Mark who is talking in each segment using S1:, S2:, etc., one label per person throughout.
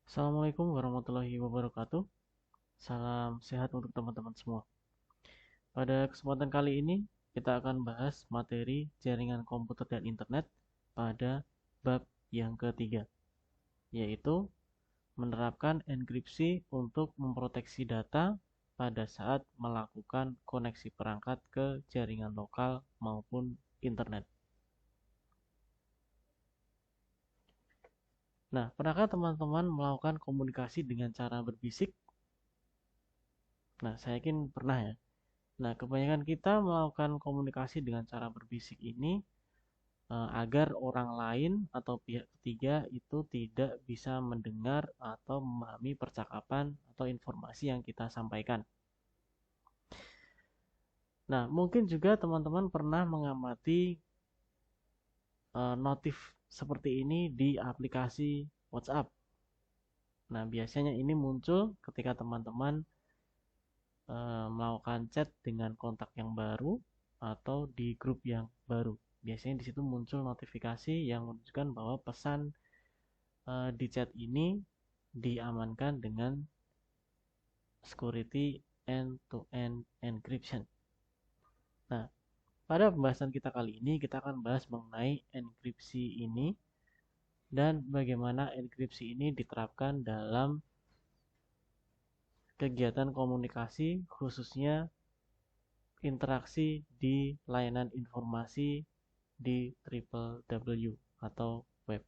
S1: Assalamualaikum warahmatullahi wabarakatuh. Salam sehat untuk teman-teman semua. Pada kesempatan kali ini, kita akan bahas materi jaringan komputer dan internet pada bab yang ketiga, yaitu menerapkan enkripsi untuk memproteksi data pada saat melakukan koneksi perangkat ke jaringan lokal maupun internet. Nah, pernahkah teman-teman melakukan komunikasi dengan cara berbisik? Nah, saya yakin pernah ya. Nah, kebanyakan kita melakukan komunikasi dengan cara berbisik ini agar orang lain atau pihak ketiga itu tidak bisa mendengar atau memahami percakapan atau informasi yang kita sampaikan. Nah, mungkin juga teman-teman pernah mengamati notif seperti ini di aplikasi WhatsApp. Nah, biasanya ini muncul ketika teman-teman melakukan chat dengan kontak yang baru atau di grup yang baru. Biasanya di situ muncul notifikasi yang menunjukkan bahwa pesan di chat ini diamankan dengan security end-to-end encryption. Nah, pada pembahasan kita kali ini kita akan bahas mengenai enkripsi ini dan bagaimana enkripsi ini diterapkan dalam kegiatan komunikasi khususnya interaksi di layanan informasi di triple W atau web.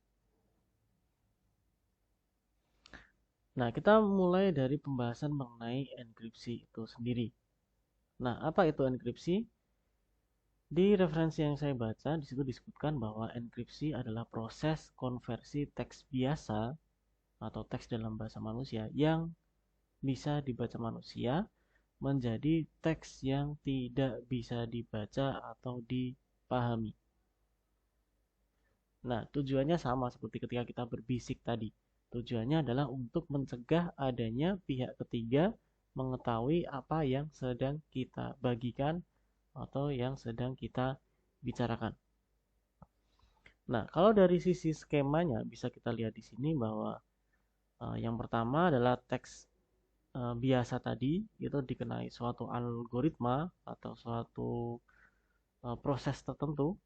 S1: Nah, kita mulai dari pembahasan mengenai enkripsi itu sendiri. Nah, apa itu enkripsi? Di referensi yang saya baca, di situ disebutkan bahwa enkripsi adalah proses konversi teks biasa atau teks dalam bahasa manusia yang bisa dibaca manusia menjadi teks yang tidak bisa dibaca atau dipahami. Nah, tujuannya sama seperti ketika kita berbisik tadi. Tujuannya adalah untuk mencegah adanya pihak ketiga mengetahui apa yang sedang kita bagikan atau yang sedang kita bicarakan. Nah, kalau dari sisi skemanya bisa kita lihat di sini bahwa yang pertama adalah teks biasa tadi itu dikenai suatu algoritma atau suatu proses tertentu,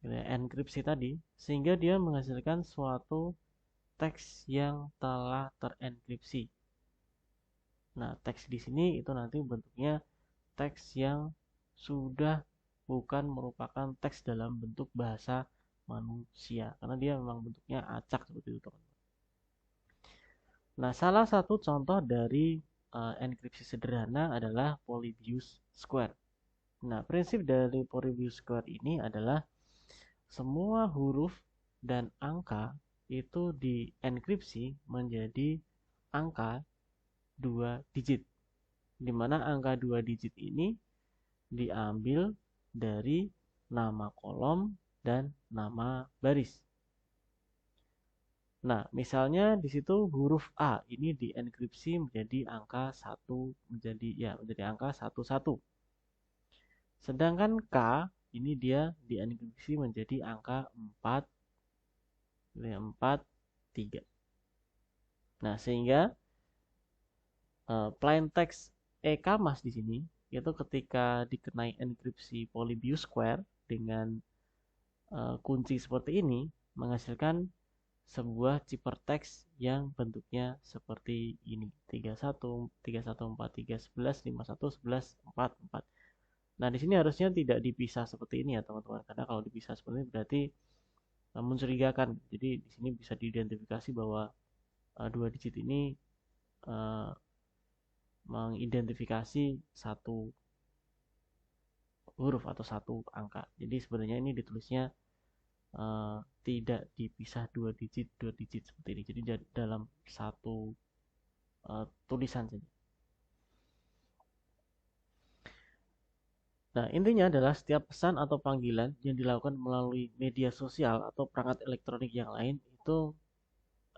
S1: gitu ya, enkripsi tadi, sehingga dia menghasilkan suatu teks yang telah terenkripsi. Nah, teks di sini itu nanti bentuknya teks yang sudah bukan merupakan teks dalam bentuk bahasa manusia, karena dia memang bentuknya acak seperti itu, teman. Nah, salah satu contoh dari enkripsi sederhana adalah Polybius Square. Nah, prinsip dari Polybius Square ini adalah semua huruf dan angka itu dienkripsi menjadi angka 2 digit, di mana angka 2 digit ini diambil dari nama kolom dan nama baris. Nah, misalnya di situ huruf A ini dienkripsi menjadi angka 1 menjadi angka 11. Sedangkan K ini dia dienkripsi menjadi angka 4 3. Nah, sehingga plain text e-kamas di sini itu ketika dikenai enkripsi Polybius Square dengan kunci seperti ini menghasilkan sebuah ciphertext yang bentuknya seperti ini: 31 314 311 51 11 4 4. Nah, di sini harusnya tidak dipisah seperti ini ya, teman-teman, karena kalau dipisah seperti ini berarti mencurigakan. Jadi di sini bisa diidentifikasi bahwa 2 digit ini uh, mengidentifikasi satu huruf atau satu angka. Jadi sebenarnya ini ditulisnya tidak dipisah 2 digit seperti ini. Jadi dalam satu tulisan saja. Nah, intinya adalah setiap pesan atau panggilan yang dilakukan melalui media sosial atau perangkat elektronik yang lain itu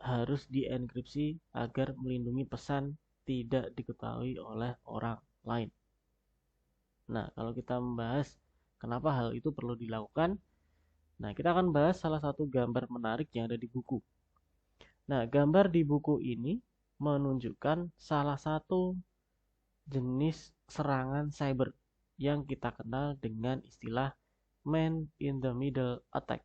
S1: harus dienkripsi agar melindungi pesan tidak diketahui oleh orang lain. Nah, kalau kita membahas kenapa hal itu perlu dilakukan, nah kita akan bahas salah satu gambar menarik yang ada di buku. Nah, gambar di buku ini menunjukkan salah satu jenis serangan cyber yang kita kenal dengan istilah man in the middle attack.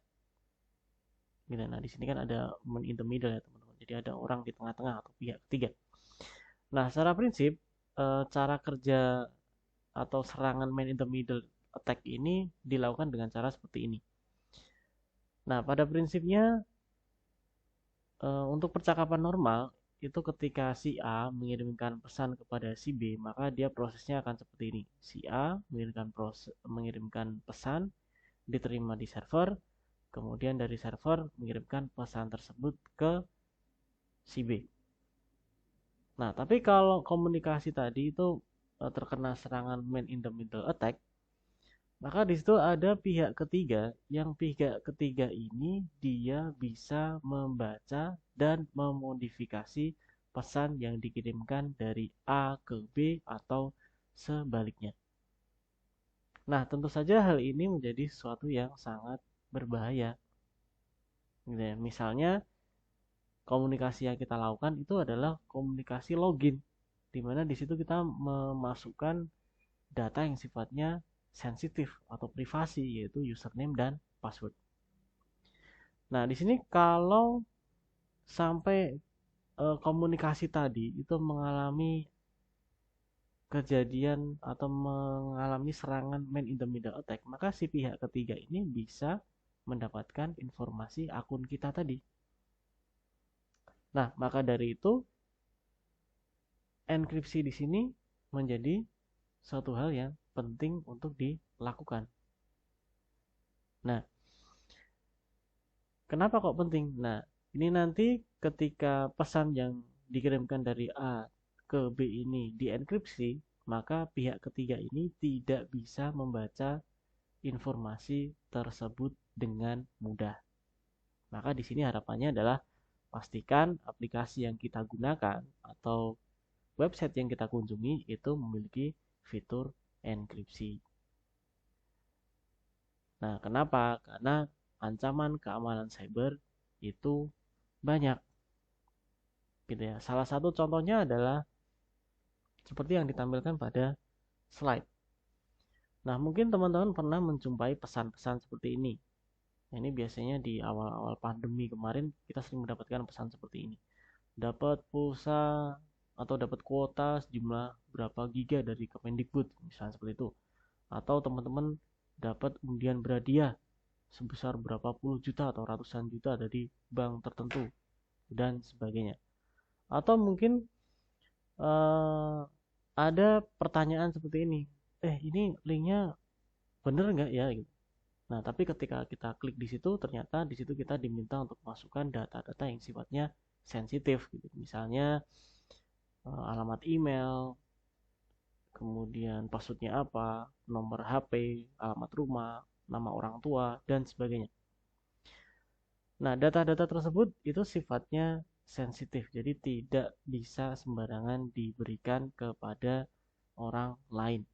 S1: Gitu. Nah, di sini kan ada man in the middle ya teman-teman. Jadi ada orang di tengah-tengah atau pihak ketiga. Nah, secara prinsip cara kerja atau serangan man in the middle attack ini dilakukan dengan cara seperti ini. Nah, pada prinsipnya untuk percakapan normal itu ketika si A mengirimkan pesan kepada si B, maka dia prosesnya akan seperti ini. Si A mengirimkan pesan, diterima di server, kemudian dari server mengirimkan pesan tersebut ke si B. Nah, tapi kalau komunikasi tadi itu terkena serangan man in the middle attack, maka di situ ada pihak ketiga, yang pihak ketiga ini dia bisa membaca dan memodifikasi pesan yang dikirimkan dari A ke B atau sebaliknya. Nah, tentu saja hal ini menjadi sesuatu yang sangat berbahaya. Gitu ya. Misalnya, komunikasi yang kita lakukan itu adalah komunikasi login, di mana di situ kita memasukkan data yang sifatnya sensitif atau privasi, yaitu username dan password. Nah, di sini kalau sampai komunikasi tadi itu mengalami kejadian atau mengalami serangan man in the middle attack, maka si pihak ketiga ini bisa mendapatkan informasi akun kita tadi. Nah, maka dari itu enkripsi di sini menjadi suatu hal yang penting untuk dilakukan. Nah, kenapa kok penting? Nah, ini nanti ketika pesan yang dikirimkan dari A ke B ini dienkripsi, maka pihak ketiga ini tidak bisa membaca informasi tersebut dengan mudah. Maka di sini harapannya adalah pastikan aplikasi yang kita gunakan atau website yang kita kunjungi itu memiliki fitur enkripsi. Nah, kenapa? Karena ancaman keamanan cyber itu banyak. Gitu ya. Salah satu contohnya adalah seperti yang ditampilkan pada slide. Nah, mungkin teman-teman pernah menjumpai pesan-pesan seperti ini. Nah, ini biasanya di awal-awal pandemi kemarin kita sering mendapatkan pesan seperti ini. Dapat pulsa atau dapat kuota sejumlah berapa giga dari Kemendikbud, misalnya seperti itu. Atau teman-teman dapat undian berhadiah sebesar berapa puluh juta atau ratusan juta dari bank tertentu dan sebagainya. Atau mungkin ada pertanyaan seperti ini, ini linknya bener nggak ya? Gitu. Nah, tapi ketika kita klik di situ, ternyata di situ kita diminta untuk masukkan data-data yang sifatnya sensitif, gitu. Misalnya alamat email, kemudian passwordnya apa, nomor HP, alamat rumah, nama orang tua, dan sebagainya. Nah, data-data tersebut itu sifatnya sensitif, jadi tidak bisa sembarangan diberikan kepada orang lain.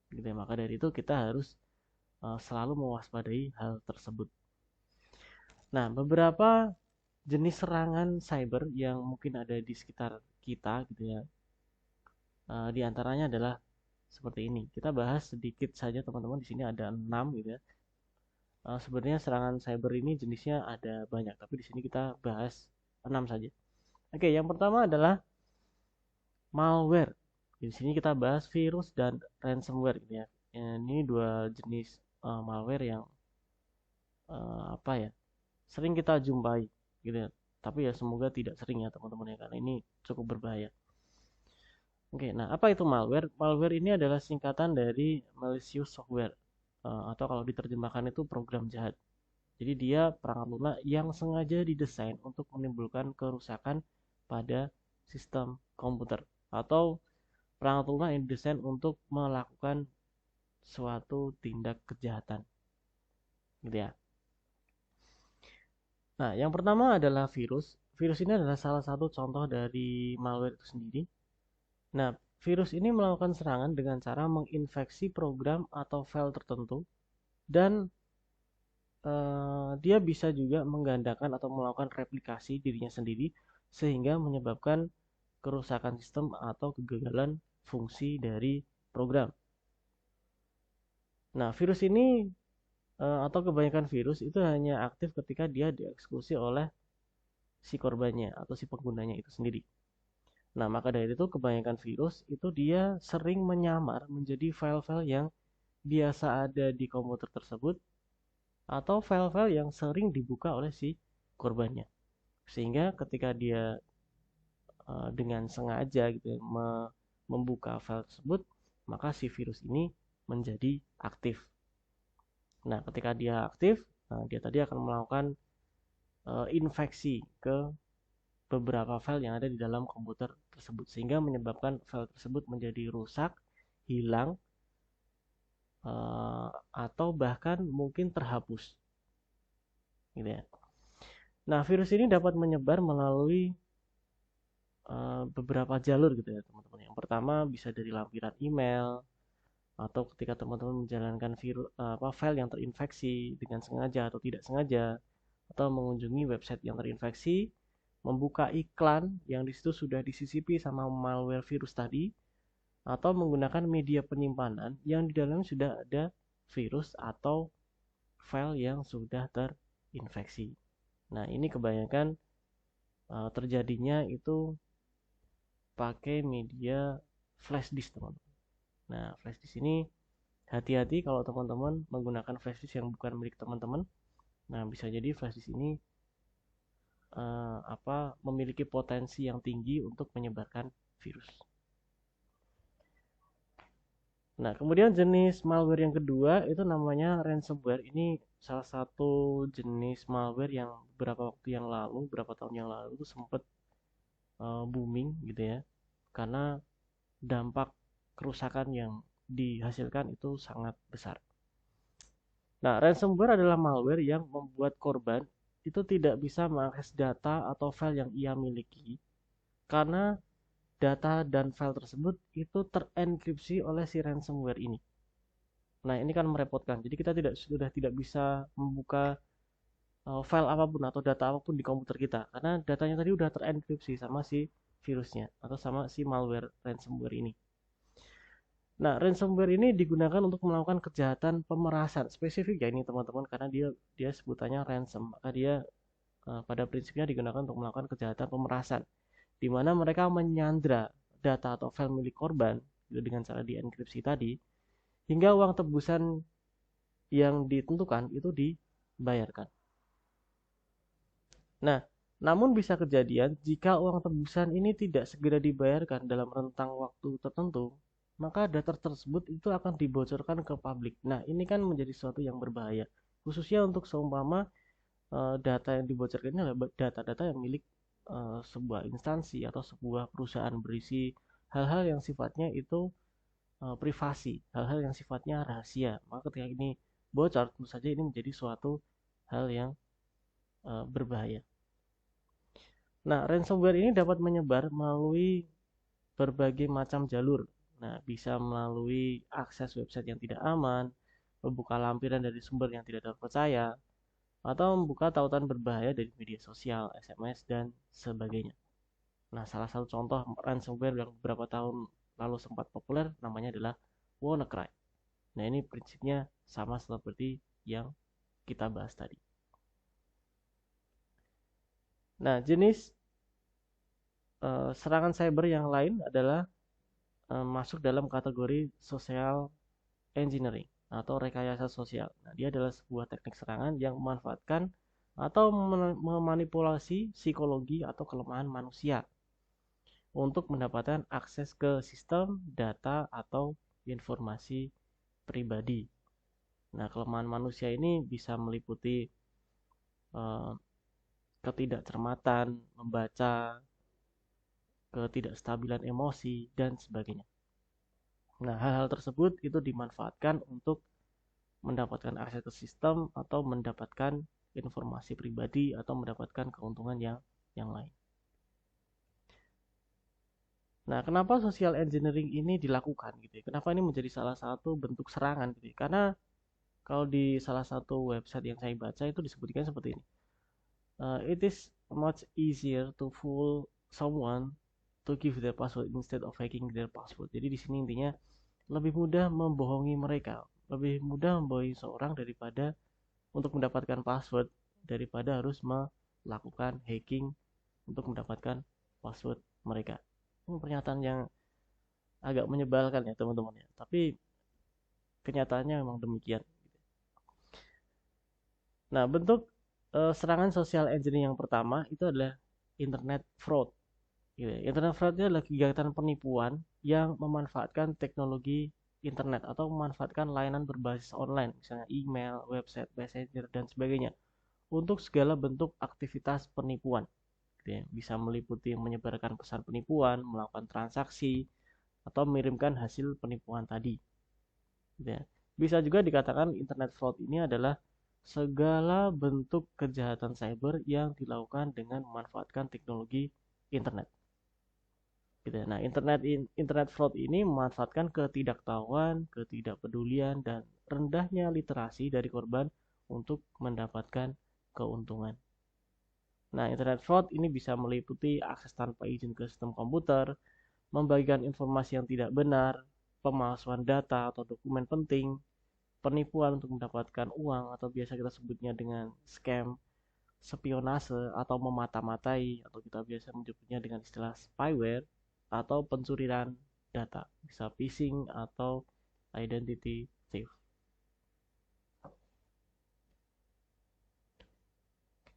S1: Gitu ya. Maka dari itu kita harus selalu mewaspadai hal tersebut. Nah, beberapa jenis serangan cyber yang mungkin ada di sekitar kita gitu ya. Di antaranya adalah seperti ini. Kita bahas sedikit saja teman-teman, di sini ada 6 gitu ya. Sebenarnya serangan cyber ini jenisnya ada banyak, tapi di sini kita bahas 6 saja. Oke, yang pertama adalah malware. Di sini kita bahas virus dan ransomware gitu ya. Ini dua jenis malware yang apa ya, sering kita jumpai gitu ya. Tapi ya semoga tidak sering ya teman-teman ya, karena ini cukup berbahaya. Oke, nah apa itu malware? Malware ini adalah singkatan dari malicious software, atau kalau diterjemahkan itu program jahat. Jadi dia perangkat lunak yang sengaja didesain untuk menimbulkan kerusakan pada sistem komputer, atau perangkat lunak yang didesain untuk melakukan suatu tindak kejahatan. Gitu ya. Nah, yang pertama adalah virus. Virus ini adalah salah satu contoh dari malware itu sendiri. Nah, virus ini melakukan serangan dengan cara menginfeksi program atau file tertentu dan dia bisa juga menggandakan atau melakukan replikasi dirinya sendiri sehingga menyebabkan kerusakan sistem atau kegagalan fungsi dari program. Nah, virus ini atau kebanyakan virus itu hanya aktif ketika dia dieksekusi oleh si korbannya atau si penggunanya itu sendiri. Nah, maka dari itu kebanyakan virus itu dia sering menyamar menjadi file-file yang biasa ada di komputer tersebut atau file-file yang sering dibuka oleh si korbannya. Sehingga ketika dia dengan sengaja gitu ya, membuka file tersebut, maka si virus ini menjadi aktif. Nah, ketika dia aktif, dia tadi akan melakukan infeksi ke beberapa file yang ada di dalam komputer tersebut sehingga menyebabkan file tersebut menjadi rusak, hilang, atau bahkan mungkin terhapus. Gitu ya. Nah, virus ini dapat menyebar melalui beberapa jalur gitu ya, teman-teman. Yang pertama bisa dari lampiran email atau ketika teman-teman menjalankan file yang terinfeksi dengan sengaja atau tidak sengaja atau mengunjungi website yang terinfeksi, membuka iklan yang disitu sudah disisipi sama malware virus tadi, atau menggunakan media penyimpanan yang di dalamnya sudah ada virus atau file yang sudah terinfeksi. Nah, ini kebanyakan terjadinya itu pakai media flash disk, teman-teman. Nah, flash disk ini hati-hati kalau teman-teman menggunakan flash disk yang bukan milik teman-teman. Nah, bisa jadi flash disk ini memiliki potensi yang tinggi untuk menyebarkan virus. Nah, kemudian jenis malware yang kedua itu namanya ransomware. Ini salah satu jenis malware yang beberapa tahun yang lalu itu sempat booming gitu ya. Karena dampak kerusakan yang dihasilkan itu sangat besar. Nah, ransomware adalah malware yang membuat korban itu tidak bisa mengakses data atau file yang ia miliki karena data dan file tersebut itu terenkripsi oleh si ransomware ini. Nah, ini kan merepotkan. Jadi kita sudah tidak bisa membuka file apapun atau data apapun di komputer kita karena datanya tadi udah terenkripsi sama si virusnya atau sama si malware ransomware ini. Nah, ransomware ini digunakan untuk melakukan kejahatan pemerasan. Spesifik ya ini teman-teman karena dia sebutannya ransom. Maka dia pada prinsipnya digunakan untuk melakukan kejahatan pemerasan di mana mereka menyandra data atau file milik korban dengan cara dienkripsi tadi hingga uang tebusan yang ditentukan itu dibayarkan. Nah, namun bisa kejadian jika uang tebusan ini tidak segera dibayarkan dalam rentang waktu tertentu, maka data tersebut itu akan dibocorkan ke publik. Nah, ini kan menjadi sesuatu yang berbahaya, khususnya untuk seumpama data yang dibocorkan ini adalah data-data yang milik sebuah instansi atau sebuah perusahaan berisi hal-hal yang sifatnya itu privasi, hal-hal yang sifatnya rahasia. Maka ketika ini bocor, tentu saja ini menjadi suatu hal yang berbahaya. Nah, ransomware ini dapat menyebar melalui berbagai macam jalur. Nah, bisa melalui akses website yang tidak aman, membuka lampiran dari sumber yang tidak terpercaya, atau membuka tautan berbahaya dari media sosial, SMS, dan sebagainya. Nah, salah satu contoh ransomware yang beberapa tahun lalu sempat populer namanya adalah WannaCry. Nah, ini prinsipnya sama seperti yang kita bahas tadi. Nah, jenis serangan cyber yang lain adalah masuk dalam kategori social engineering atau rekayasa sosial. Nah, dia adalah sebuah teknik serangan yang memanfaatkan atau memanipulasi psikologi atau kelemahan manusia untuk mendapatkan akses ke sistem, data, atau informasi pribadi. Nah, kelemahan manusia ini bisa meliputi ketidakcermatan, membaca, ketidakstabilan emosi, dan sebagainya. Nah, hal-hal tersebut itu dimanfaatkan untuk mendapatkan akses ke sistem atau mendapatkan informasi pribadi atau mendapatkan keuntungan yang lain. Nah, kenapa social engineering ini dilakukan gitu ya? Kenapa ini menjadi salah satu bentuk serangan gitu ya? Karena Kalau di salah satu website yang saya baca itu disebutkan seperti ini. It is much easier to fool someone to give their password instead of hacking their password. Jadi di sini intinya lebih mudah membohongi mereka, lebih mudah membohongi seorang daripada untuk mendapatkan password daripada harus melakukan hacking untuk mendapatkan password mereka. Ini pernyataan yang agak menyebalkan ya teman-teman ya. Tapi kenyataannya memang demikian. Nah, bentuk serangan social engineering yang pertama itu adalah internet fraud. Gitu. Internet fraud itu adalah kegiatan penipuan yang memanfaatkan teknologi internet atau memanfaatkan layanan berbasis online, misalnya email, website, messenger, dan sebagainya, untuk segala bentuk aktivitas penipuan. Gitu ya. Bisa meliputi menyebarkan pesan penipuan, melakukan transaksi, atau mengirimkan hasil penipuan tadi. Gitu ya. Bisa juga dikatakan internet fraud ini adalah segala bentuk kejahatan cyber yang dilakukan dengan memanfaatkan teknologi internet. Gitu ya. Nah, internet fraud ini memanfaatkan ketidaktahuan, ketidakpedulian, dan rendahnya literasi dari korban untuk mendapatkan keuntungan. Nah, internet fraud ini bisa meliputi akses tanpa izin ke sistem komputer, membagikan informasi yang tidak benar, pemalsuan data atau dokumen penting, penipuan untuk mendapatkan uang atau biasa kita sebutnya dengan scam, spionase atau memata-matai atau kita biasa menyebutnya dengan istilah spyware, atau pencurian data, bisa phishing atau identity theft.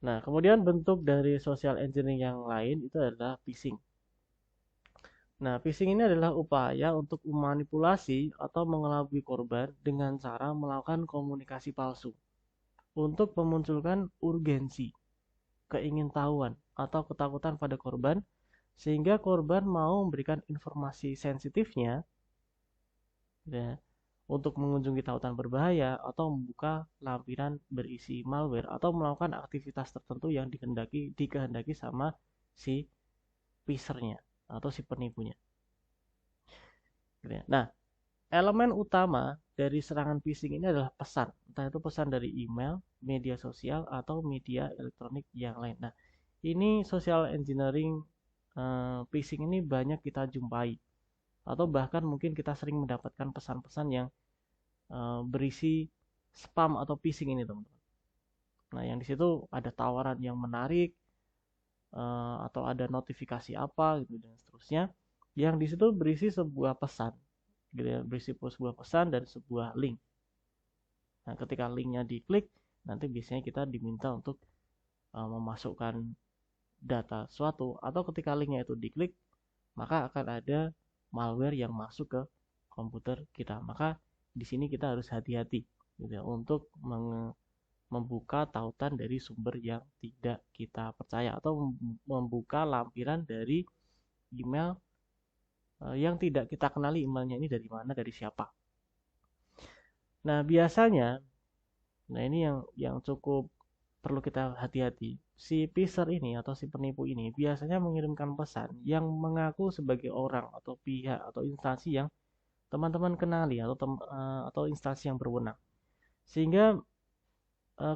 S1: Nah, kemudian bentuk dari social engineering yang lain itu adalah phishing. Nah, phishing ini adalah upaya untuk memanipulasi atau mengelabui korban dengan cara melakukan komunikasi palsu untuk memunculkan urgensi, keingintahuan, atau ketakutan pada korban sehingga korban mau memberikan informasi sensitifnya ya, untuk mengunjungi tautan berbahaya atau membuka lampiran berisi malware atau melakukan aktivitas tertentu yang dikehendaki sama si phishernya atau si penipunya. Nah, elemen utama dari serangan phishing ini adalah pesan, entah itu pesan dari email, media sosial, atau media elektronik yang lain. Nah, ini social engineering phishing ini banyak kita jumpai, atau bahkan mungkin kita sering mendapatkan pesan-pesan yang berisi spam atau phishing ini, teman-teman. Nah, yang di situ ada tawaran yang menarik, atau ada notifikasi apa gitu dan seterusnya, yang di situ berisi sebuah pesan gitu ya, berisi sebuah pesan dan sebuah link. Nah, ketika linknya diklik, nanti biasanya kita diminta untuk memasukkan data suatu, atau ketika linknya itu diklik, maka akan ada malware yang masuk ke komputer kita. Maka di sini kita harus hati-hati gitu ya, untuk membuka tautan dari sumber yang tidak kita percaya, atau membuka lampiran dari email yang tidak kita kenali emailnya ini dari mana, dari siapa. Nah, biasanya, nah ini yang cukup perlu kita hati-hati. Si phisher ini atau si penipu ini biasanya mengirimkan pesan yang mengaku sebagai orang atau pihak atau instansi yang teman-teman kenali, atau instansi yang berwenang. Sehingga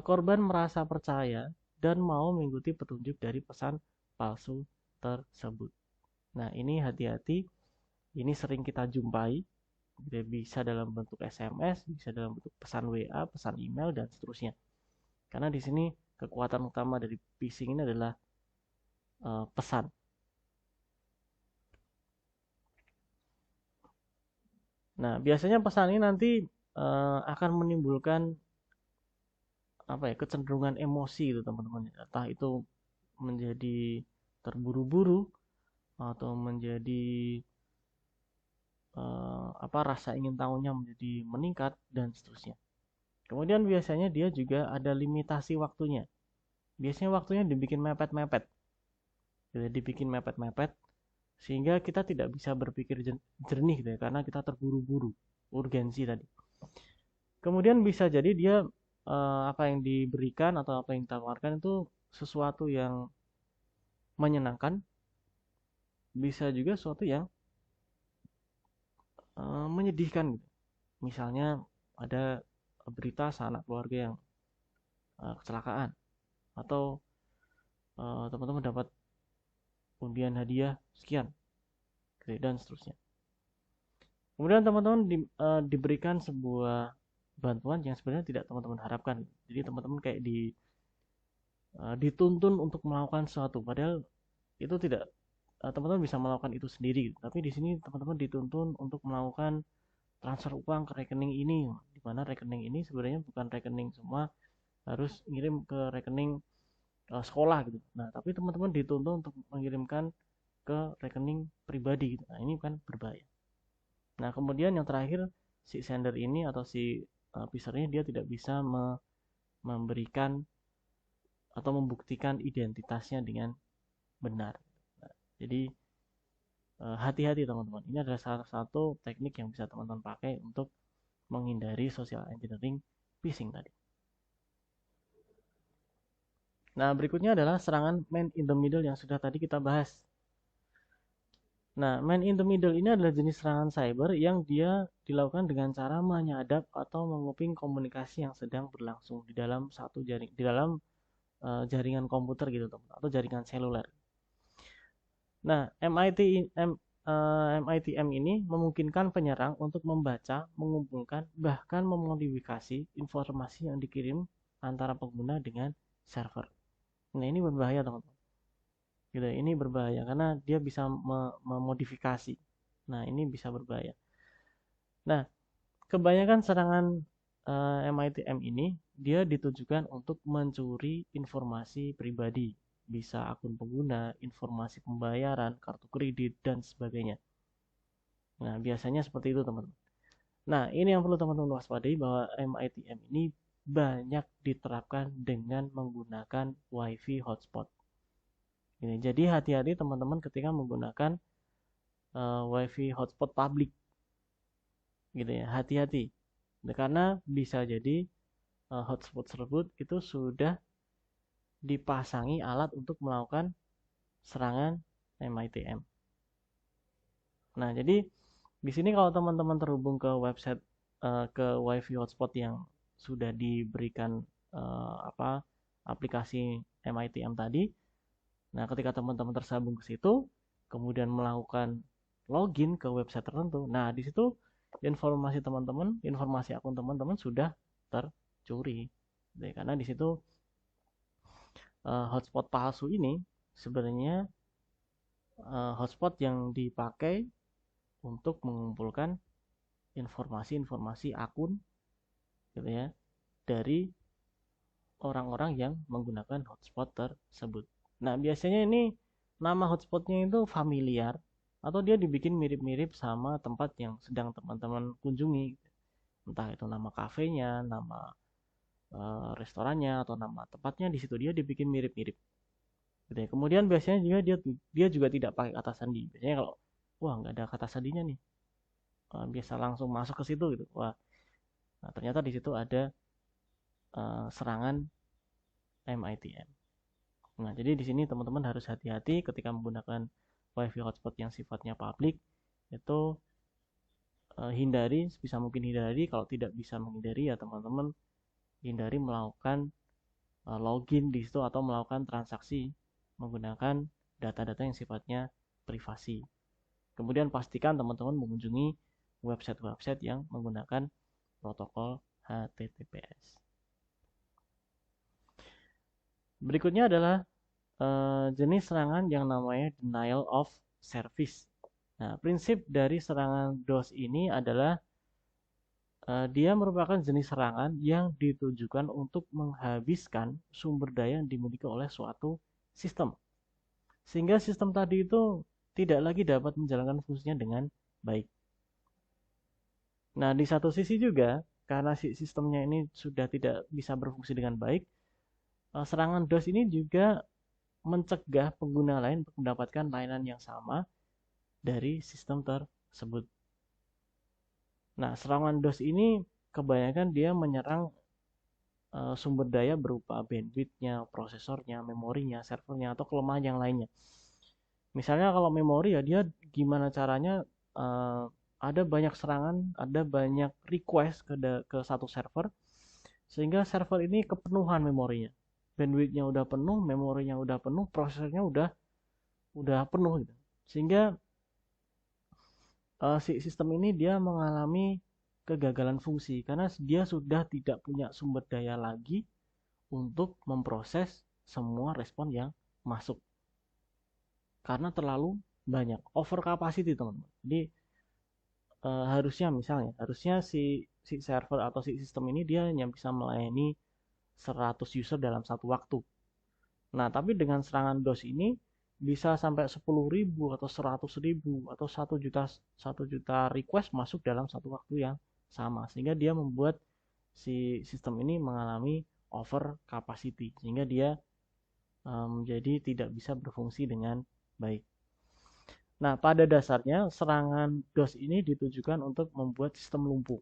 S1: korban merasa percaya dan mau mengikuti petunjuk dari pesan palsu tersebut. Nah, ini hati-hati. Ini sering kita jumpai, bisa dalam bentuk SMS, bisa dalam bentuk pesan WA, pesan email, dan seterusnya. Karena di sini kekuatan utama dari phishing ini adalah pesan. Nah, biasanya pesan ini nanti akan menimbulkan kecenderungan emosi itu, teman-teman. Entah itu menjadi terburu-buru atau menjadi rasa ingin tahunya menjadi meningkat dan seterusnya. Kemudian biasanya dia juga ada limitasi waktunya. Biasanya waktunya dibikin mepet-mepet. Jadi dibikin mepet-mepet sehingga kita tidak bisa berpikir jernih gitu ya, karena kita terburu-buru, urgensi tadi. Kemudian bisa jadi dia apa yang diberikan atau apa yang ditawarkan itu sesuatu yang menyenangkan, bisa juga sesuatu yang menyedihkan gitu. Misalnya ada berita sanak keluarga yang kecelakaan, atau teman-teman dapat undian hadiah sekian, gitu, dan seterusnya. Kemudian teman-teman diberikan sebuah bantuan yang sebenarnya tidak teman-teman harapkan. Jadi teman-teman kayak dituntun untuk melakukan sesuatu, padahal itu tidak, teman-teman bisa melakukan itu sendiri. Tapi di sini teman-teman dituntun untuk melakukan transfer uang ke rekening ini, di mana rekening ini sebenarnya bukan rekening semua, harus ngirim ke rekening sekolah gitu. Nah, tapi teman-teman dituntun untuk mengirimkan ke rekening pribadi gitu. Nah, ini kan berbahaya. Nah, kemudian yang terakhir, si sender ini atau si user ini dia tidak bisa memberikan atau membuktikan identitasnya dengan benar. Nah, jadi hati-hati teman-teman. Ini adalah salah satu teknik yang bisa teman-teman pakai untuk menghindari social engineering phishing tadi. Nah, berikutnya adalah serangan man in the middle yang sudah tadi kita bahas. Nah, man in the middle ini adalah jenis serangan cyber yang dia dilakukan dengan cara menyadap atau menguping komunikasi yang sedang berlangsung di dalam satu jaring, di dalam jaringan komputer gitu teman, atau jaringan seluler. Nah, MITM ini memungkinkan penyerang untuk membaca, mengumpulkan, bahkan memodifikasi informasi yang dikirim antara pengguna dengan server. Nah, ini berbahaya teman-teman. Gitu, ini berbahaya karena dia bisa memodifikasi. Nah, ini bisa berbahaya. Nah, kebanyakan serangan MITM ini dia ditujukan untuk mencuri informasi pribadi, bisa akun pengguna, informasi pembayaran, kartu kredit, dan sebagainya. Nah, biasanya seperti itu teman-teman. Nah, ini yang perlu teman-teman waspadai, bahwa MITM ini banyak diterapkan dengan menggunakan WiFi hotspot. Ini, jadi hati-hati teman-teman ketika menggunakan WiFi hotspot publik, gitu ya, hati-hati. Karena bisa jadi hotspot tersebut itu sudah dipasangi alat untuk melakukan serangan MITM. Nah, jadi di sini kalau teman-teman terhubung ke website, ke WiFi hotspot yang sudah diberikan aplikasi MITM tadi, nah ketika teman-teman tersambung ke situ, kemudian melakukan login ke website tertentu, nah di situ informasi teman-teman, informasi akun teman-teman sudah tercuri. Karena di situ hotspot palsu ini sebenarnya hotspot yang dipakai untuk mengumpulkan informasi-informasi akun, gitu ya, dari orang-orang yang menggunakan hotspot tersebut. Nah, biasanya ini nama hotspotnya itu familiar, atau dia dibikin mirip-mirip sama tempat yang sedang teman-teman kunjungi. Entah itu nama kafenya, nama restorannya, atau nama tempatnya, di situ dia dibikin mirip-mirip. Gitu ya. Kemudian biasanya juga dia juga tidak pakai kata sandi. Biasanya kalau wah nggak ada kata sandinya nih, biasa langsung masuk ke situ gitu. Wah, nah ternyata di situ ada serangan MITM. Nah, jadi di sini teman-teman harus hati-hati ketika menggunakan WiFi hotspot yang sifatnya publik. Itu hindari, sebisa mungkin hindari. Kalau tidak bisa menghindari, ya teman-teman hindari melakukan login di situ atau melakukan transaksi menggunakan data-data yang sifatnya privasi. Kemudian pastikan teman-teman mengunjungi website-website yang menggunakan protokol HTTPS. Berikutnya adalah jenis serangan yang namanya denial of service. Nah, prinsip dari serangan DOS ini adalah dia merupakan jenis serangan yang ditujukan untuk menghabiskan sumber daya yang dimiliki oleh suatu sistem. Sehingga sistem tadi itu tidak lagi dapat menjalankan fungsinya dengan baik. Nah, di satu sisi juga, karena sistemnya ini sudah tidak bisa berfungsi dengan baik, serangan DOS ini juga mencegah pengguna lain untuk mendapatkan layanan yang sama dari sistem tersebut. Nah, serangan DOS ini kebanyakan dia menyerang sumber daya berupa bandwidth-nya, prosesornya, memorinya, servernya, atau kelemahan yang lainnya. Misalnya kalau memori, ya dia gimana caranya, ada banyak serangan, ada banyak request ke satu server, Sehingga server ini kepenuhan memorinya. Bandwidth-nya udah penuh, memorinya udah penuh, prosesornya udah penuh gitu. Sehingga si sistem ini dia mengalami kegagalan fungsi karena dia sudah tidak punya sumber daya lagi untuk memproses semua respon yang masuk karena terlalu banyak over capacity teman-teman. Jadi harusnya si server atau si sistem ini dia hanya bisa melayani 100 user dalam satu waktu. Nah, tapi dengan serangan DOS ini bisa sampai 10.000 atau 100.000 atau 1 juta request masuk dalam satu waktu yang sama, sehingga dia membuat si sistem ini mengalami over capacity, sehingga dia menjadi tidak bisa berfungsi dengan baik. Nah, pada dasarnya serangan DOS ini ditujukan untuk membuat sistem lumpuh.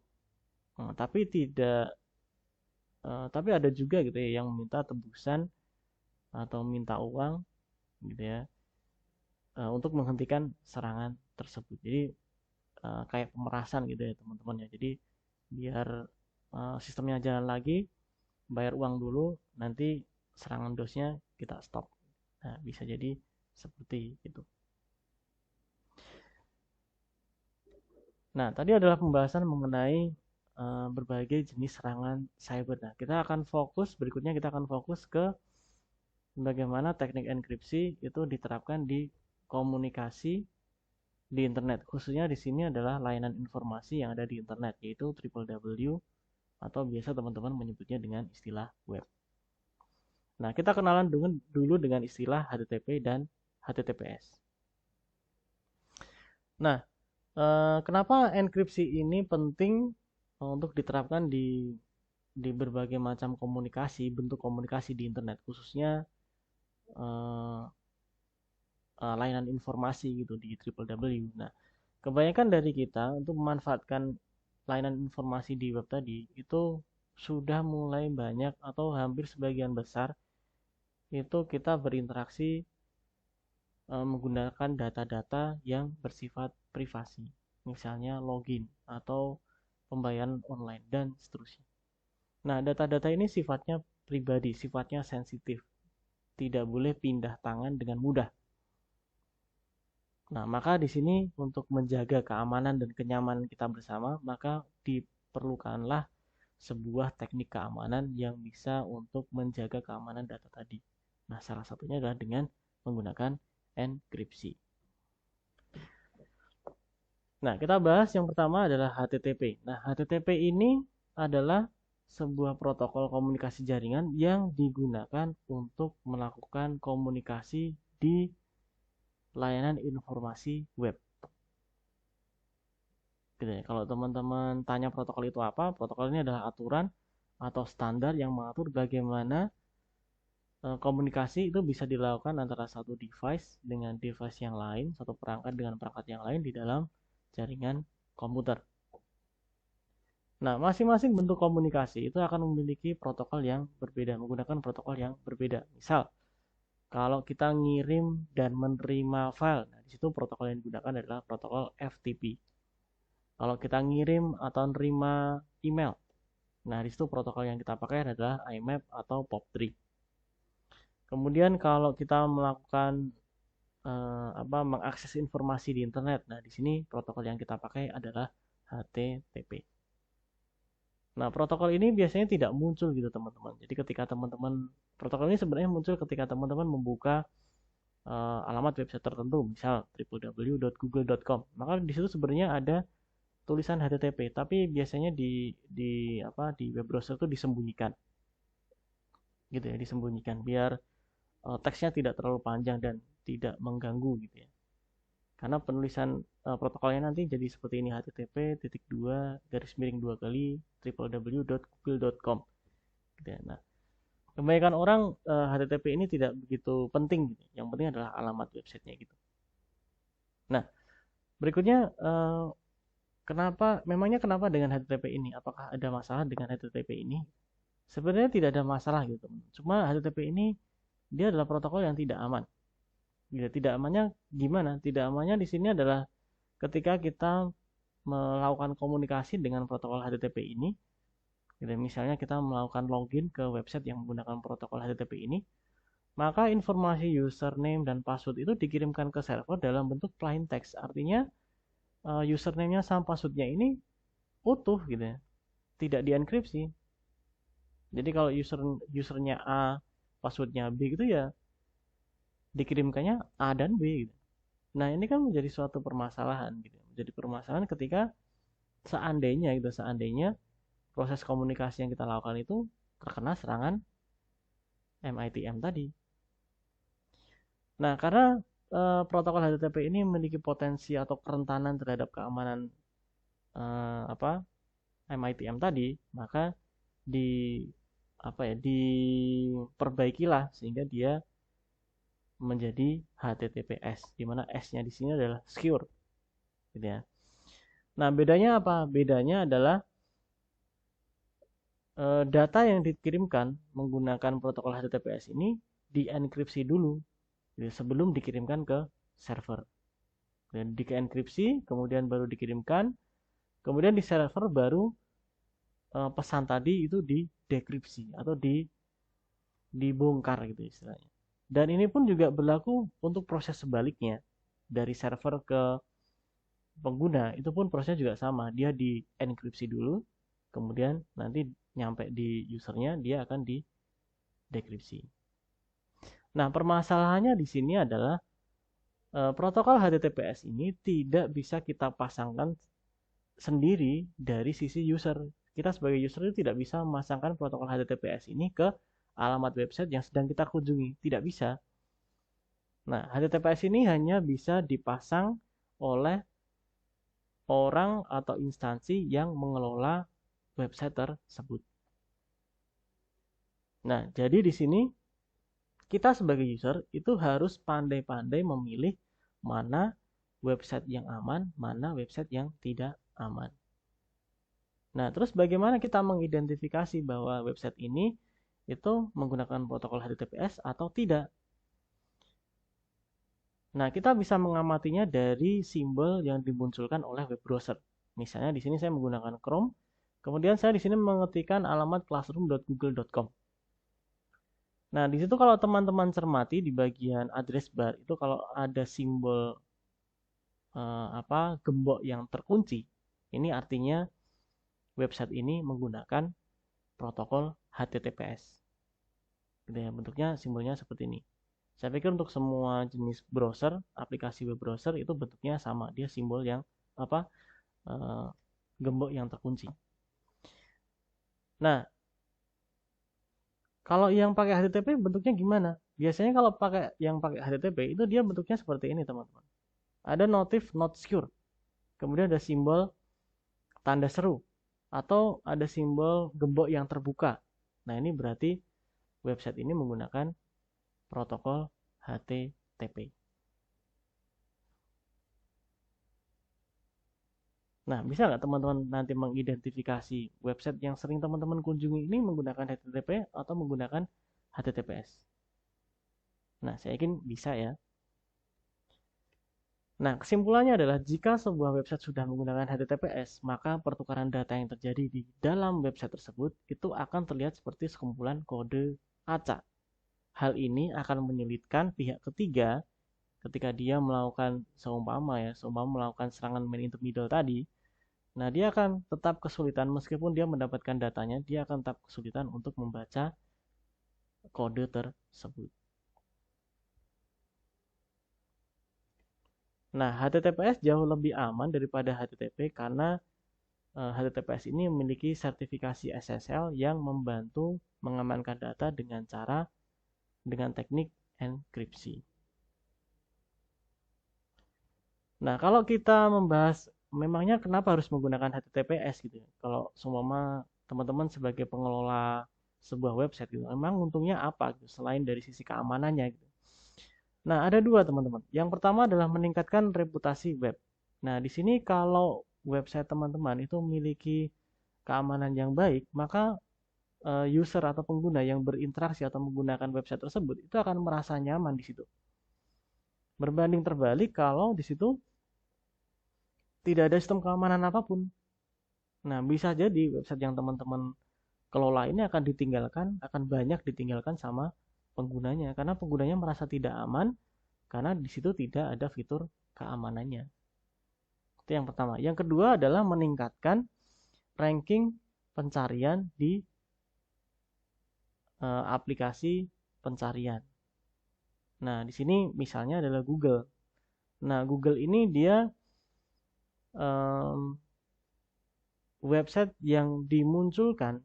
S1: Nah, tapi ada juga gitu ya yang minta tebusan atau minta uang gitu ya untuk menghentikan serangan tersebut. Jadi kayak pemerasan gitu ya teman-teman ya. Jadi biar sistemnya jalan lagi, bayar uang dulu, nanti serangan DOS-nya kita stop. Nah, bisa jadi seperti itu. Nah, tadi adalah pembahasan mengenai berbagai jenis serangan cyber. Nah, berikutnya kita akan fokus ke bagaimana teknik enkripsi itu diterapkan di komunikasi di internet. Khususnya di sini adalah layanan informasi yang ada di internet, yaitu www atau biasa teman-teman menyebutnya dengan istilah web. Nah, kita kenalan dulu dengan istilah HTTP dan HTTPS. Nah, kenapa enkripsi ini penting untuk diterapkan di berbagai macam bentuk komunikasi di internet, khususnya layanan informasi gitu di www. Nah, kebanyakan dari kita untuk memanfaatkan layanan informasi di web tadi itu sudah mulai banyak atau hampir sebagian besar itu kita berinteraksi menggunakan data-data yang bersifat privasi, misalnya login atau pembayaran online dan seterusnya. Nah, data-data ini sifatnya pribadi, sifatnya sensitif, tidak boleh pindah tangan dengan mudah. Nah, maka di sini untuk menjaga keamanan dan kenyamanan kita bersama, maka diperlukanlah sebuah teknik keamanan yang bisa untuk menjaga keamanan data tadi. Nah, salah satunya adalah dengan menggunakan enkripsi. Nah, kita bahas yang pertama adalah HTTP. Nah, HTTP ini adalah sebuah protokol komunikasi jaringan yang digunakan untuk melakukan komunikasi di layanan informasi web. Gitu ya. Kalau teman-teman tanya protokol itu apa, protokol ini adalah aturan atau standar yang mengatur bagaimana komunikasi itu bisa dilakukan antara satu device dengan device yang lain, satu perangkat dengan perangkat yang lain di dalam jaringan komputer. Nah, masing-masing bentuk komunikasi itu akan memiliki protokol yang berbeda, menggunakan protokol yang berbeda. Misal, kalau kita ngirim dan menerima file, nah di situ protokol yang digunakan adalah protokol FTP. Kalau kita ngirim atau menerima email, nah di situ protokol yang kita pakai adalah IMAP atau POP3. Kemudian kalau kita melakukan mengakses informasi di internet, nah di sini protokol yang kita pakai adalah HTTP. Nah, protokol ini biasanya tidak muncul gitu teman-teman. Jadi ketika protokol ini sebenarnya muncul ketika teman-teman membuka alamat website tertentu, misal www.google.com. Maka di situ sebenarnya ada tulisan HTTP, tapi biasanya di web browser itu disembunyikan. Gitu ya, disembunyikan biar teksnya tidak terlalu panjang dan tidak mengganggu gitu ya. Karena penulisan protokolnya nanti jadi seperti ini, http://www.google.com gitu ya. Nah, kebanyakan orang HTTP ini tidak begitu penting gitu. Yang penting adalah alamat websitenya gitu. Nah, berikutnya memangnya kenapa dengan HTTP ini? Apakah ada masalah dengan HTTP ini? Sebenarnya tidak ada masalah gitu. Cuma HTTP ini dia adalah protokol yang tidak aman. Ya, tidak amannya gimana? Tidak amannya di sini adalah ketika kita melakukan komunikasi dengan protokol HTTP ini, Gitu. Misalnya kita melakukan login ke website yang menggunakan protokol HTTP ini, maka informasi username dan password itu dikirimkan ke server dalam bentuk plain text. Artinya username-nya sama password-nya ini utuh gitu ya, tidak dienkripsi. Jadi kalau usernya A, password-nya B gitu ya, dikirimkannya A dan B gitu. Nah, ini kan menjadi suatu permasalahan gitu. Menjadi permasalahan ketika seandainya proses komunikasi yang kita lakukan itu terkena serangan MITM tadi. Nah, karena protokol HTTP ini memiliki potensi atau kerentanan terhadap keamanan MITM tadi, maka di diperbaikilah sehingga dia menjadi HTTPS, di mana S-nya di sini adalah secure, gitu ya. Nah, bedanya apa? Bedanya adalah data yang dikirimkan menggunakan protokol HTTPS ini dienkripsi dulu gitu, sebelum dikirimkan ke server. Dan dienkripsi, kemudian baru dikirimkan, kemudian di server baru pesan tadi itu didekripsi atau dibongkar gitu istilahnya. Dan ini pun juga berlaku untuk proses sebaliknya. Dari server ke pengguna, itu pun prosesnya juga sama. Dia dienkripsi dulu, kemudian nanti nyampe di usernya, dia akan didekripsi. Nah, permasalahannya di sini adalah protokol HTTPS ini tidak bisa kita pasangkan sendiri dari sisi user. Kita sebagai user itu tidak bisa memasangkan protokol HTTPS ini ke alamat website yang sedang kita kunjungi. Tidak bisa. Nah, HTTPS ini hanya bisa dipasang oleh orang atau instansi yang mengelola website tersebut. Nah, jadi di sini kita sebagai user itu harus pandai-pandai memilih mana website yang aman, mana website yang tidak aman. Nah, terus bagaimana kita mengidentifikasi bahwa website ini itu menggunakan protokol HTTPS atau tidak? Nah, kita bisa mengamatinya dari simbol yang dimunculkan oleh web browser. Misalnya di sini saya menggunakan Chrome, kemudian saya di sini mengetikkan alamat classroom.google.com. Nah, di situ kalau teman-teman cermati di bagian address bar itu kalau ada simbol gembok yang terkunci, ini artinya website ini menggunakan protokol HTTPS. Gitu ya, bentuknya simbolnya seperti ini. Saya pikir untuk semua jenis browser, aplikasi web browser itu bentuknya sama, dia simbol yang gembok yang terkunci. Nah, kalau yang pakai HTTP bentuknya gimana? Biasanya kalau yang pakai HTTP itu dia bentuknya seperti ini, teman-teman. Ada notif not secure. Kemudian ada simbol tanda seru atau ada simbol gembok yang terbuka. Nah, ini berarti website ini menggunakan protokol HTTP. Nah, bisa nggak teman-teman nanti mengidentifikasi website yang sering teman-teman kunjungi ini menggunakan HTTP atau menggunakan HTTPS? Nah, saya yakin bisa ya. Nah, kesimpulannya adalah jika sebuah website sudah menggunakan HTTPS, maka pertukaran data yang terjadi di dalam website tersebut itu akan terlihat seperti sekumpulan kode acak. Hal ini akan menyulitkan pihak ketiga ketika dia melakukan seumpama melakukan serangan man in the middle tadi. Nah, dia akan tetap kesulitan meskipun dia mendapatkan datanya, dia akan tetap kesulitan untuk membaca kode tersebut. Nah, HTTPS jauh lebih aman daripada HTTP karena HTTPS ini memiliki sertifikasi SSL yang membantu mengamankan data dengan teknik enkripsi. Nah, kalau kita membahas memangnya kenapa harus menggunakan HTTPS gitu ya? Kalau seumpama teman-teman sebagai pengelola sebuah website gitu, memang untungnya apa gitu selain dari sisi keamanannya gitu. Nah, ada dua teman-teman. Yang pertama adalah meningkatkan reputasi web. Nah, di sini kalau website teman-teman itu memiliki keamanan yang baik, maka user atau pengguna yang berinteraksi atau menggunakan website tersebut itu akan merasa nyaman di situ. Berbanding terbalik kalau di situ tidak ada sistem keamanan apapun. Nah, bisa jadi website yang teman-teman kelola ini akan banyak ditinggalkan sama penggunanya, karena penggunanya merasa tidak aman karena di situ tidak ada fitur keamanannya. Itu yang pertama. Yang kedua adalah meningkatkan ranking pencarian di aplikasi pencarian. Nah, di sini misalnya adalah Google. Nah, Google ini dia website yang dimunculkan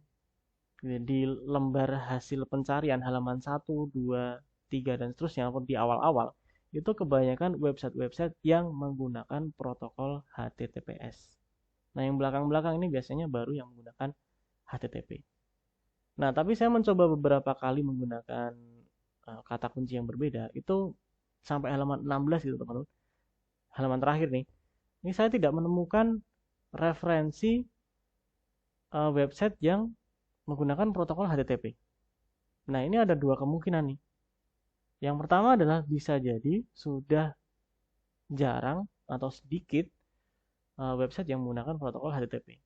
S1: di lembar hasil pencarian halaman 1, 2, 3, dan seterusnya di awal-awal itu kebanyakan website-website yang menggunakan protokol HTTPS. Nah, yang belakang-belakang ini biasanya baru yang menggunakan HTTP. Nah, tapi saya mencoba beberapa kali menggunakan kata kunci yang berbeda, itu sampai halaman 16 gitu teman-teman. Halaman terakhir nih. Ini saya tidak menemukan referensi website yang menggunakan protokol HTTP. Nah, ini ada dua kemungkinan nih. Yang pertama adalah bisa jadi sudah jarang atau sedikit website yang menggunakan protokol HTTP.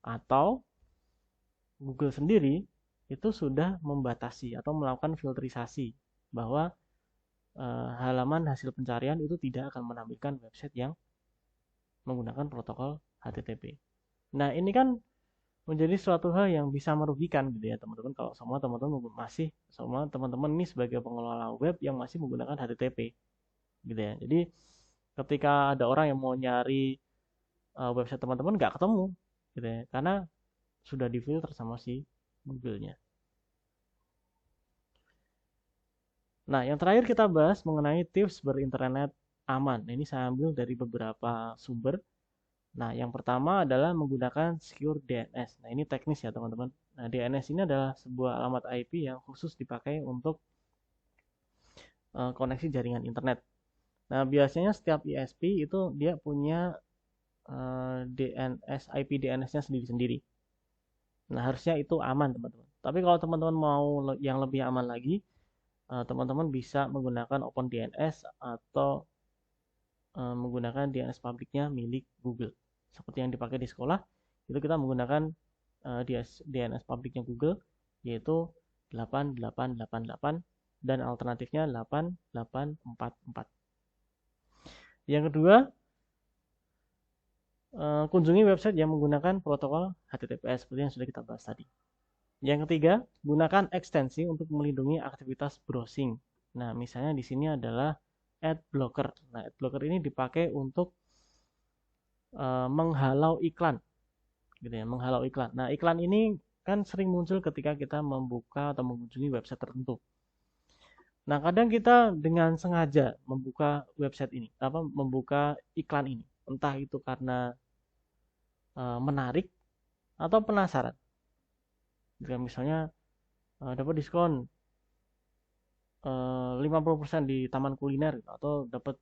S1: Atau Google sendiri itu sudah membatasi atau melakukan filterisasi bahwa halaman hasil pencarian itu tidak akan menampilkan website yang menggunakan protokol HTTP. Nah, ini kan menjadi suatu hal yang bisa merugikan gitu ya teman-teman, kalau semua teman-teman ini sebagai pengelola web yang masih menggunakan HTTP gitu ya. Jadi ketika ada orang yang mau nyari website teman-teman nggak ketemu gitu ya, karena sudah difilter sama si Google-nya. Nah, yang terakhir kita bahas mengenai tips berinternet aman. Ini saya ambil dari beberapa sumber. Nah, yang pertama adalah menggunakan secure DNS. Nah, ini teknis ya, teman-teman. Nah, DNS ini adalah sebuah alamat IP yang khusus dipakai untuk koneksi jaringan internet. Nah, biasanya setiap ISP itu dia punya DNS, IP DNS-nya sendiri-sendiri. Nah, harusnya itu aman, teman-teman. Tapi kalau teman-teman mau yang lebih aman lagi, teman-teman bisa menggunakan OpenDNS atau menggunakan DNS publiknya milik Google. Seperti yang dipakai di sekolah, itu kita menggunakan DNS publiknya Google, yaitu 8888 dan alternatifnya 8844. Yang kedua, kunjungi website yang menggunakan protokol HTTPS seperti yang sudah kita bahas tadi. Yang ketiga, gunakan ekstensi untuk melindungi aktivitas browsing. Nah, misalnya di sini adalah Adblocker. Nah, Adblocker ini dipakai untuk menghalau iklan, gitu ya, menghalau iklan. Nah, iklan ini kan sering muncul ketika kita membuka atau mengunjungi website tertentu. Nah, kadang kita dengan sengaja membuka website ini, membuka iklan ini, entah itu karena menarik atau penasaran. Jika misalnya dapat diskon 50% di taman kuliner atau dapat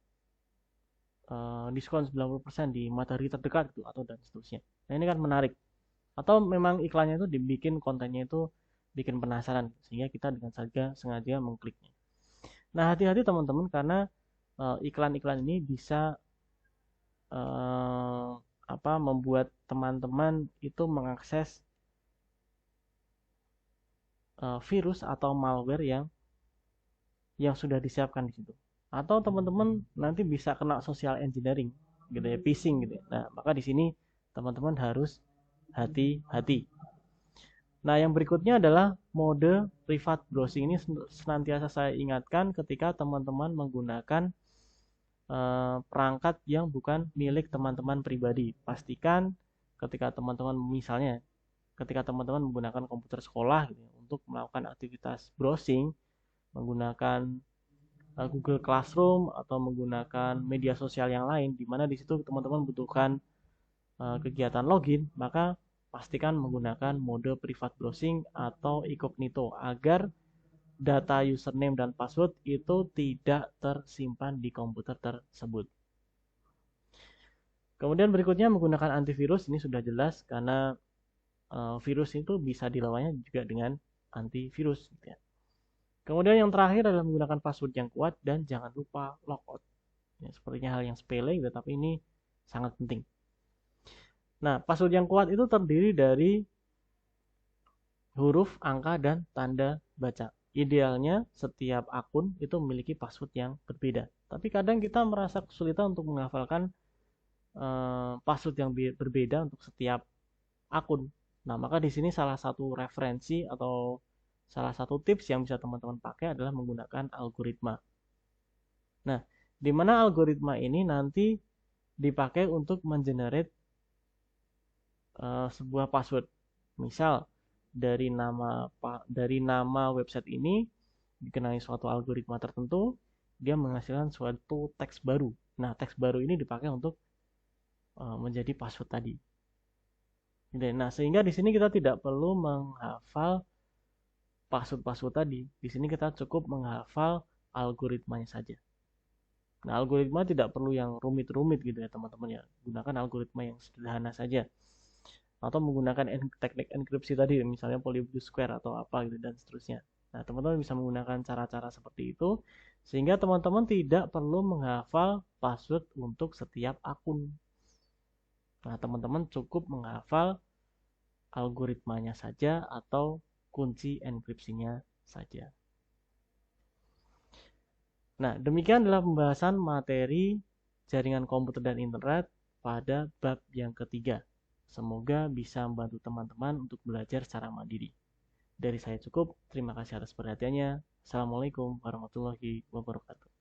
S1: diskon 90% di matahari terdekat gitu, atau dan seterusnya. Nah, ini kan menarik. Atau memang iklannya itu dibikin kontennya itu bikin penasaran sehingga kita dengan sengaja mengkliknya. Nah, hati-hati teman-teman karena iklan-iklan ini bisa membuat teman-teman itu mengakses virus atau malware yang sudah disiapkan di situ. Atau teman-teman nanti bisa kena social engineering gitu ya, phishing gitu ya. Nah, maka di sini teman-teman harus hati-hati. Nah, yang berikutnya adalah mode private browsing. Ini senantiasa saya ingatkan ketika teman-teman menggunakan perangkat yang bukan milik teman-teman pribadi. Pastikan ketika teman-teman menggunakan komputer sekolah gitu, untuk melakukan aktivitas browsing menggunakan Google Classroom atau menggunakan media sosial yang lain, di mana di situ teman-teman butuhkan kegiatan login, maka pastikan menggunakan mode private browsing atau incognito agar data username dan password itu tidak tersimpan di komputer tersebut. Kemudian berikutnya menggunakan antivirus. Ini sudah jelas karena virus itu bisa dilawannya juga dengan antivirus gitu ya. Kemudian yang terakhir adalah menggunakan password yang kuat dan jangan lupa logout. Ya, sepertinya hal yang sepele gitu, tapi ini sangat penting. Nah, password yang kuat itu terdiri dari huruf, angka, dan tanda baca. Idealnya setiap akun itu memiliki password yang berbeda. Tapi kadang kita merasa kesulitan untuk menghafalkan password yang berbeda untuk setiap akun. Nah, maka di sini salah satu referensi atau salah satu tips yang bisa teman-teman pakai adalah menggunakan algoritma. Nah, di mana algoritma ini nanti dipakai untuk mengenerate sebuah password. Misal dari nama website ini dikenai suatu algoritma tertentu, dia menghasilkan suatu teks baru. Nah, teks baru ini dipakai untuk menjadi password tadi. Nah, sehingga di sini kita tidak perlu menghafal password-password tadi. Di sini kita cukup menghafal algoritmanya saja. Nah, algoritma tidak perlu yang rumit-rumit gitu ya teman-teman ya. Gunakan algoritma yang sederhana saja. Atau menggunakan teknik enkripsi tadi, misalnya Polyblue Square atau apa gitu dan seterusnya. Nah, teman-teman bisa menggunakan cara-cara seperti itu sehingga teman-teman tidak perlu menghafal password untuk setiap akun. Nah, teman-teman cukup menghafal algoritmanya saja atau kunci enkripsinya saja. Nah, demikian adalah pembahasan materi jaringan komputer dan internet pada bab yang ketiga. Semoga bisa membantu teman-teman untuk belajar secara mandiri. Dari saya cukup, terima kasih atas perhatiannya. Assalamualaikum warahmatullahi wabarakatuh.